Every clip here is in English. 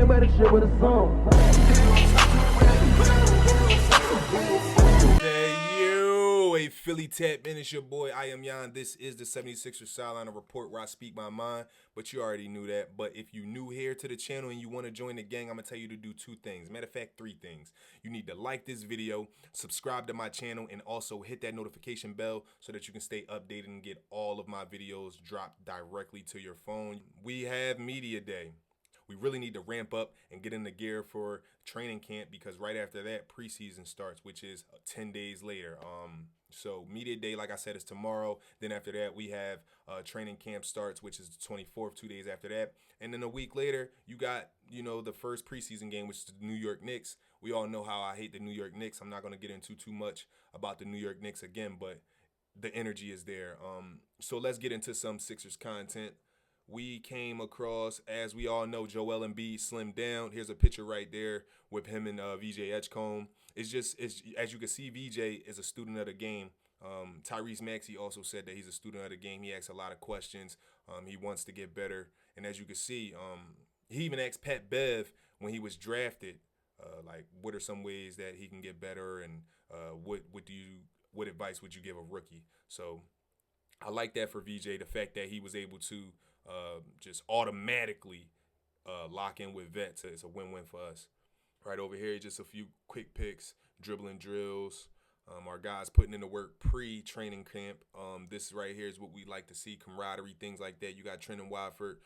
came by the shit with a song. A Philly Tap Man, it's your boy, I am Jan. This is the 76ers Sideline Report where I speak my mind, but you already knew that. But if you new here to the channel and you want to join the gang, I'm going to tell you to do two things. Matter of fact, three things. You need to like this video, subscribe to my channel, and also hit that notification bell so that you can stay updated and get all of my videos dropped directly to your phone. We have Media Day. We really need to ramp up and get in the gear for training camp because right after that, preseason starts, which is 10 days later. So Media Day, like I said, is tomorrow. Then after that, we have training camp starts, which is the 24th, 2 days after that. And then a week later, you got, the first preseason game, which is the New York Knicks. We all know how I hate the New York Knicks. I'm not going to get into too much about the New York Knicks again, but the energy is there. So let's get into some Sixers content. We came across, as we all know, Joel Embiid slimmed down. Here's a picture right there with him and VJ Edgecombe. It's as you can see, VJ is a student of the game. Tyrese Maxey also said that he's a student of the game. He asks a lot of questions. He wants to get better. And as you can see, he even asked Pat Bev when he was drafted, like, what are some ways that he can get better, and what advice would you give a rookie? So I like that for VJ, the fact that he was able to just automatically lock in with vets. It's a win-win for us. Right over here, just a few quick picks, dribbling drills. Our guys putting in the work pre-training camp. This right here is what we like to see, camaraderie, things like that. You got Trenton Watford,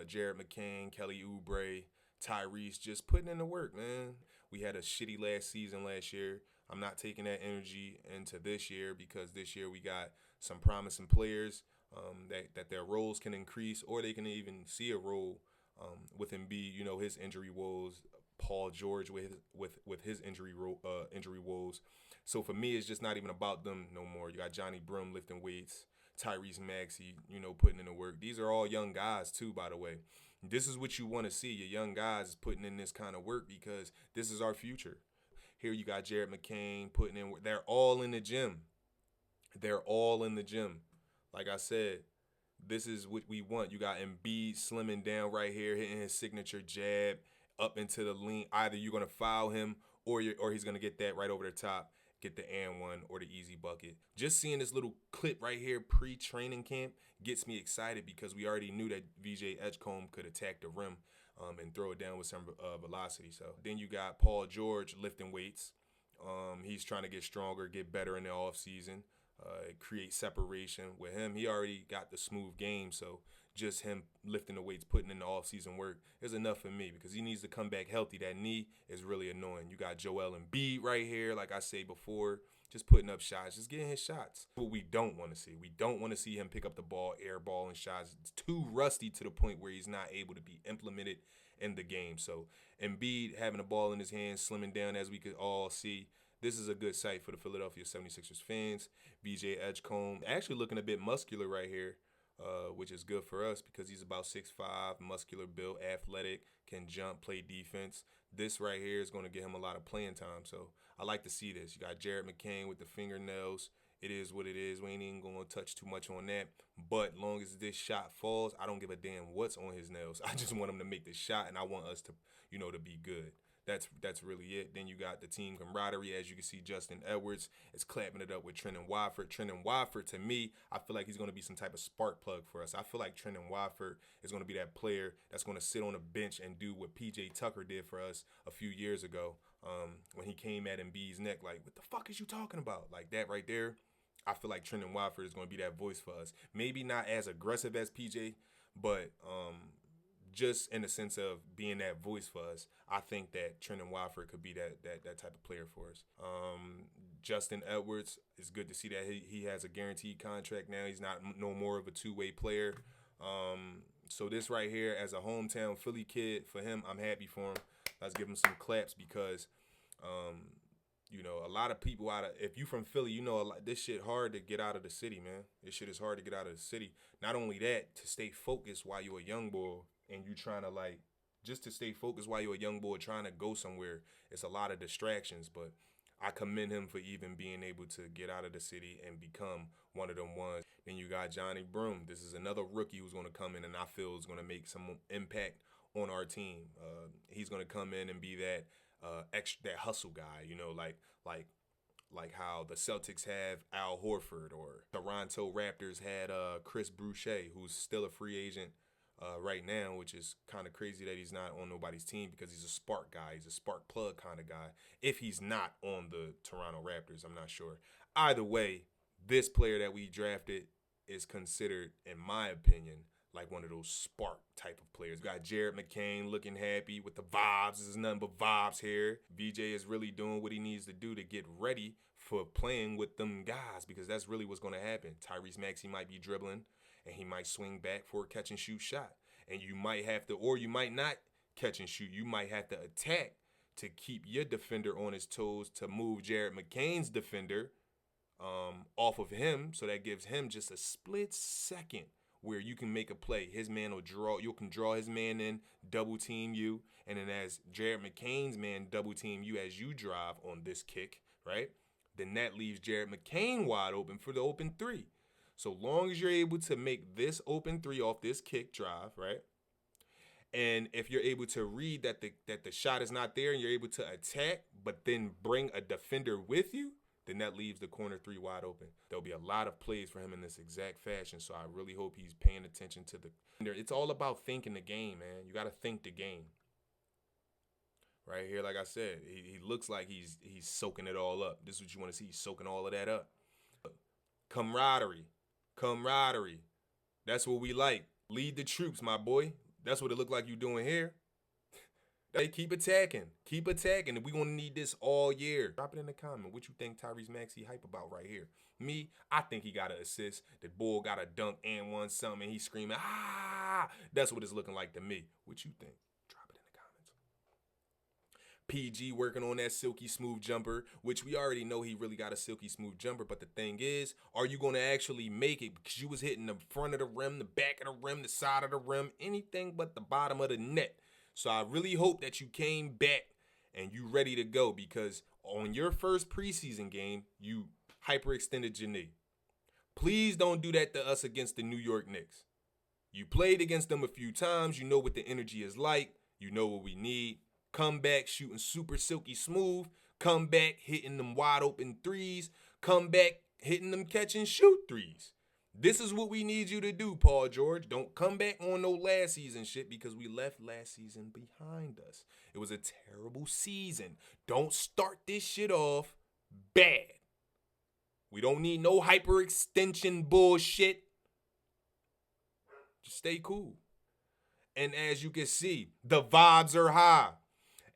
Jared McCain, Kelly Oubre, Tyrese, just putting in the work, man. We had a shitty last year. I'm not taking that energy into this year because this year we got some promising players that their roles can increase, or they can even see a role with Embiid. His injury woes. Paul George with his injury woes. So for me, it's just not even about them no more. You got Johnny Brum lifting weights, Tyrese Maxey, putting in the work. These are all young guys too, by the way. This is what you want to see. Your young guys putting in this kind of work because this is our future. Here you got Jared McCain putting in work. They're all in the gym. Like I said, this is what we want. You got Embiid slimming down right here, hitting his signature jab up into the lean. Either you're going to foul him or he's going to get that right over the top, get the and one or the easy bucket. Just seeing this little clip right here pre-training camp gets me excited because we already knew that VJ Edgecombe could attack the rim and throw it down with some velocity. So then you got Paul George lifting weights. He's trying to get stronger, get better in the offseason. Create separation with him. He already got the smooth game, so just him lifting the weights, putting in the off-season work is enough for me because he needs to come back healthy. That knee is really annoying. You got Joel Embiid right here, like I said before, just putting up shots, just getting his shots. What we don't want to see. We don't want to see him pick up the ball, airball, and shots. It's too rusty to the point where he's not able to be implemented in the game. So Embiid having the ball in his hands, slimming down, as we could all see. This is a good sight for the Philadelphia 76ers fans. VJ Edgecombe actually looking a bit muscular right here, which is good for us because he's about 6'5", muscular built, athletic, can jump, play defense. This right here is going to get him a lot of playing time. So I like to see this. You got Jared McCain with the fingernails. It is what it is. We ain't even going to touch too much on that. But long as this shot falls, I don't give a damn what's on his nails. I just want him to make the shot, and I want us to, to be good. That's really it. Then you got the team camaraderie. As you can see, Justin Edwards is clapping it up with Trenton Watford. Trenton Watford, to me, I feel like he's going to be some type of spark plug for us. I feel like Trenton Watford is going to be that player that's going to sit on the bench and do what P.J. Tucker did for us a few years ago when he came at Embiid's neck like, what the fuck is you talking about? Like that right there. I feel like Trenton Watford is going to be that voice for us. Maybe not as aggressive as P.J., but just in the sense of being that voice for us, I think that Trenton Watford could be that type of player for us. Justin Edwards, it's good to see that he has a guaranteed contract now. He's not no more of a two-way player. So this right here, as a hometown Philly kid, for him, I'm happy for him. Let's give him some claps because, a lot of people if you from Philly, this shit hard to get out of the city, man. This shit is hard to get out of the city. Not only that, to stay focused while you're a young boy and you trying to just to stay focused while you're a young boy trying to go somewhere, it's a lot of distractions. But I commend him for even being able to get out of the city and become one of them ones. Then you got Johnny Brum. This is another rookie who's going to come in and I feel is going to make some impact on our team. He's gonna come in and be that that hustle guy, like how the Celtics have Al Horford, or Toronto Raptors had Chris Boucher, who's still a free agent right now, which is kind of crazy that he's not on nobody's team because he's a spark guy. He's a spark plug kind of guy. If he's not on the Toronto Raptors, I'm not sure. Either way, this player that we drafted is considered, in my opinion, like one of those spark type of players. We got Jared McCain looking happy with the vibes. This is nothing but vibes here. VJ is really doing what he needs to do to get ready for playing with them guys, because that's really what's going to happen. Tyrese Maxey might be dribbling, and he might swing back for a catch and shoot shot. And you might have to, or you might not catch and shoot. You might have to attack to keep your defender on his toes, to move Jared McCain's defender off of him, so that gives him just a split second where you can make a play. His man will draw, you can draw his man in, double team you, and then as Jared McCain's man double team you as you drive on this kick, right? Then that leaves Jared McCain wide open for the open three. So long as you're able to make this open three off this kick drive, right? And if you're able to read that the shot is not there and you're able to attack, but then bring a defender with you, then that leaves the corner three wide open. There'll be a lot of plays for him in this exact fashion, so I really hope he's paying attention to the... It's all about thinking the game, man. You got to think the game. Right here, like I said, he looks like he's soaking it all up. This is what you want to see. He's soaking all of that up. Camaraderie. That's what we like. Lead the troops, my boy. That's what it looked like you doing here. They keep attacking. And we're going to need this all year. Drop it in the comment. What you think Tyrese Maxey hype about right here? Me, I think he got an assist. The bull got a dunk and one something, and he's screaming, ah! That's what it's looking like to me. What you think? Drop it in the comments. PG working on that silky smooth jumper, which we already know he really got a silky smooth jumper. But the thing is, are you going to actually make it? Because you was hitting the front of the rim, the back of the rim, the side of the rim, anything but the bottom of the net. So I really hope that you came back and you ready to go, because on your first preseason game, you hyperextended your knee. Please don't do that to us against the New York Knicks. You played against them a few times. You know what the energy is like. You know what we need. Come back shooting super silky smooth. Come back hitting them wide open threes. Come back hitting them catch and shoot threes. This is what we need you to do, Paul George. Don't come back on no last season shit, because we left last season behind us. It was a terrible season. Don't start this shit off bad. We don't need no hyperextension bullshit. Just stay cool. And as you can see, the vibes are high.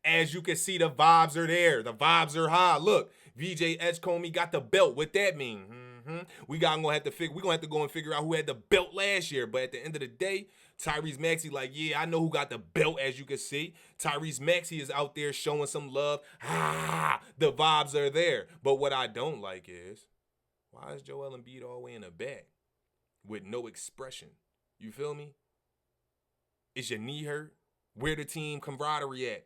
As you can see, the vibes are there. The vibes are high. Look, VJ Edgecombe got the belt. What that mean? We're gonna have to go and figure out who had the belt last year. But at the end of the day, Tyrese Maxey, like, yeah, I know who got the belt, as you can see. Tyrese Maxey is out there showing some love. The vibes are there. But what I don't like is, why is Joel Embiid all the way in the back with no expression? You feel me? Is your knee hurt? Where the team camaraderie at?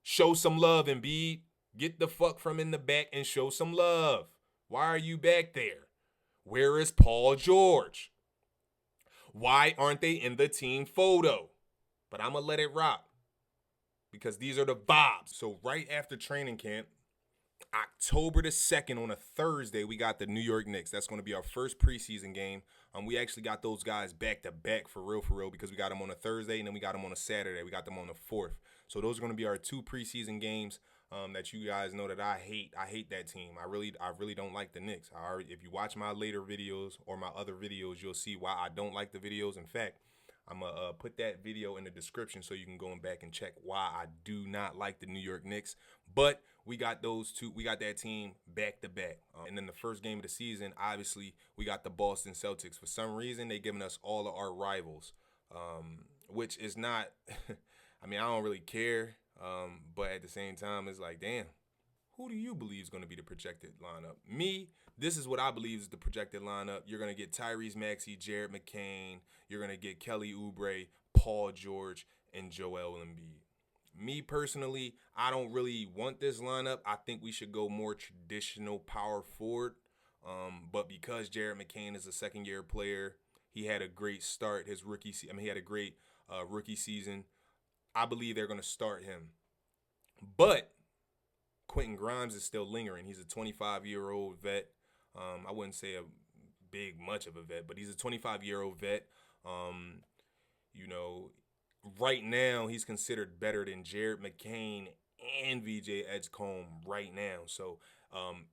Show some love, Embiid. Get the fuck from in the back and show some love. Why are you back there? Where is Paul George? Why aren't they in the team photo? But I'm going to let it rock, because these are the vibes. So right after training camp, October the 2nd on a Thursday, we got the New York Knicks. That's going to be our first preseason game. We actually got those guys back to back for real, because we got them on a Thursday and then we got them on a Saturday. We got them on the 4th. So those are going to be our two preseason games that you guys know that I hate. I hate that team. I really don't like the Knicks. If you watch my later videos or my other videos, you'll see why I don't like the videos. In fact, I'm going to put that video in the description so you can go back and check why I do not like the New York Knicks. But we got those two. We got that team back to back. And then the first game of the season, obviously, we got the Boston Celtics. For some reason, they're giving us all of our rivals, which is not, I mean, I don't really care. But at the same time, it's like, damn, who do you believe is going to be the projected lineup? Me, this is what I believe is the projected lineup. You're going to get Tyrese Maxey, Jared McCain. You're going to get Kelly Oubre, Paul George, and Joel Embiid. Me personally, I don't really want this lineup. I think we should go more traditional power forward. But because Jared McCain is a second-year player, he had a great start. He had a great rookie season. I believe they're going to start him. But Quentin Grimes is still lingering. He's a 25-year-old vet. I wouldn't say much of a vet, but he's a 25-year-old vet. Right now he's considered better than Jared McCain and VJ Edgecombe right now. So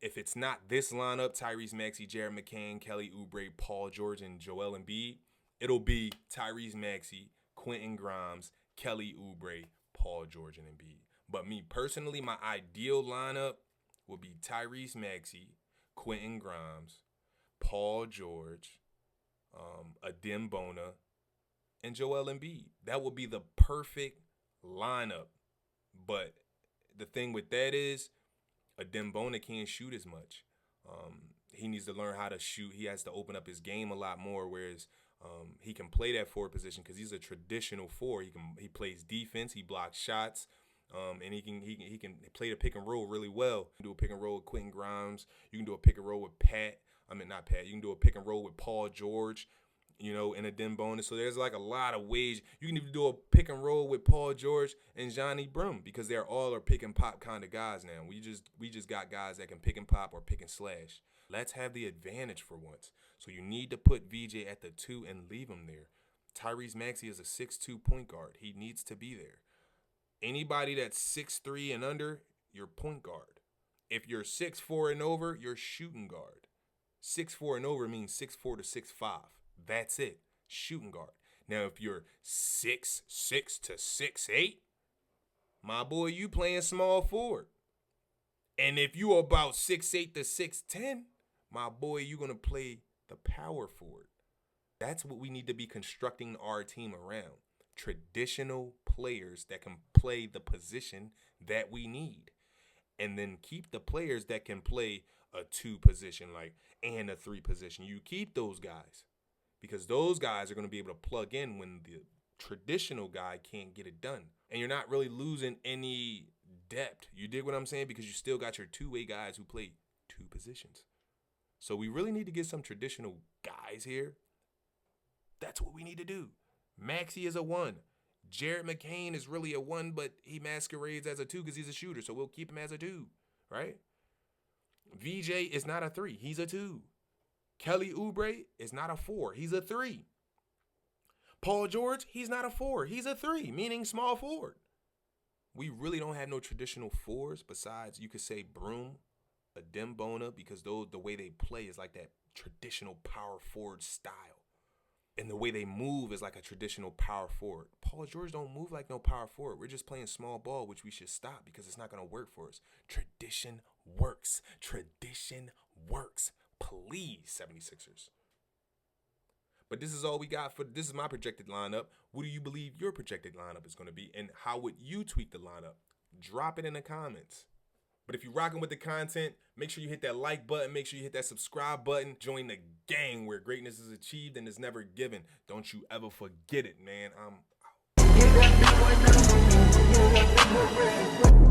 if it's not this lineup, Tyrese Maxey, Jared McCain, Kelly Oubre, Paul George, and Joel Embiid, it'll be Tyrese Maxey, Quentin Grimes, Kelly Oubre, Paul George, and Embiid. But me personally, my ideal lineup would be Tyrese Maxey, Quentin Grimes, Paul George, Adem Bona, and Joel Embiid. That would be the perfect lineup. But the thing with that is, Adem Bona can't shoot as much. He needs to learn how to shoot. He has to open up his game a lot more, whereas he can play that forward position because he's a traditional four. He plays defense. He blocks shots. And he can play the pick and roll really well. You can do a pick and roll with Quentin Grimes. You can do a pick and roll with not Pat. You can do a pick and roll with Paul George, and Adem Bona. So there's like a lot of ways. You can even do a pick and roll with Paul George and Johnny Brum because they're all are pick and pop kind of guys now. We just got guys that can pick and pop or pick and slash. Let's have the advantage for once. So you need to put VJ at the 2 and leave him there. Tyrese Maxey is a 6'2" point guard. He needs to be there. Anybody that's 6'3" and under, you're point guard. If you're 6'4" and over, you're shooting guard. 6'4" and over means 6'4" to 6'5". That's it. Shooting guard. Now, if you're 6'6" to 6'8", my boy, you playing small forward. And if you about 6'8" to 6'10", my boy, you're going to play the power forward. That's what we need to be constructing our team around. Traditional players that can play the position that we need. And then keep the players that can play a 2 position and a 3 position. You keep those guys because those guys are going to be able to plug in when the traditional guy can't get it done. And you're not really losing any depth. You dig what I'm saying? Because you still got your 2-way guys who play 2 positions. So we really need to get some traditional guys here. That's what we need to do. Maxey is a 1. Jared McCain is really a 1, but he masquerades as a 2 because he's a shooter, so we'll keep him as a 2, right? VJ is not a 3. He's a 2. Kelly Oubre is not a 4. He's a 3. Paul George, he's not a 4. He's a 3, meaning small forward. We really don't have no traditional 4s besides, you could say, Broom, Adem Bona, because the way they play is like that traditional power forward style. And the way they move is like a traditional power forward. Paul George don't move like no power forward. We're just playing small ball, which we should stop because it's not going to work for us. Tradition works. Tradition works. Please, 76ers. But this is all we got this is my projected lineup. What do you believe your projected lineup is going to be? And how would you tweak the lineup? Drop it in the comments. But if you're rocking with the content, make sure you hit that like button. Make sure you hit that subscribe button. Join the gang where greatness is achieved and is never given. Don't you ever forget it, man. I'm out.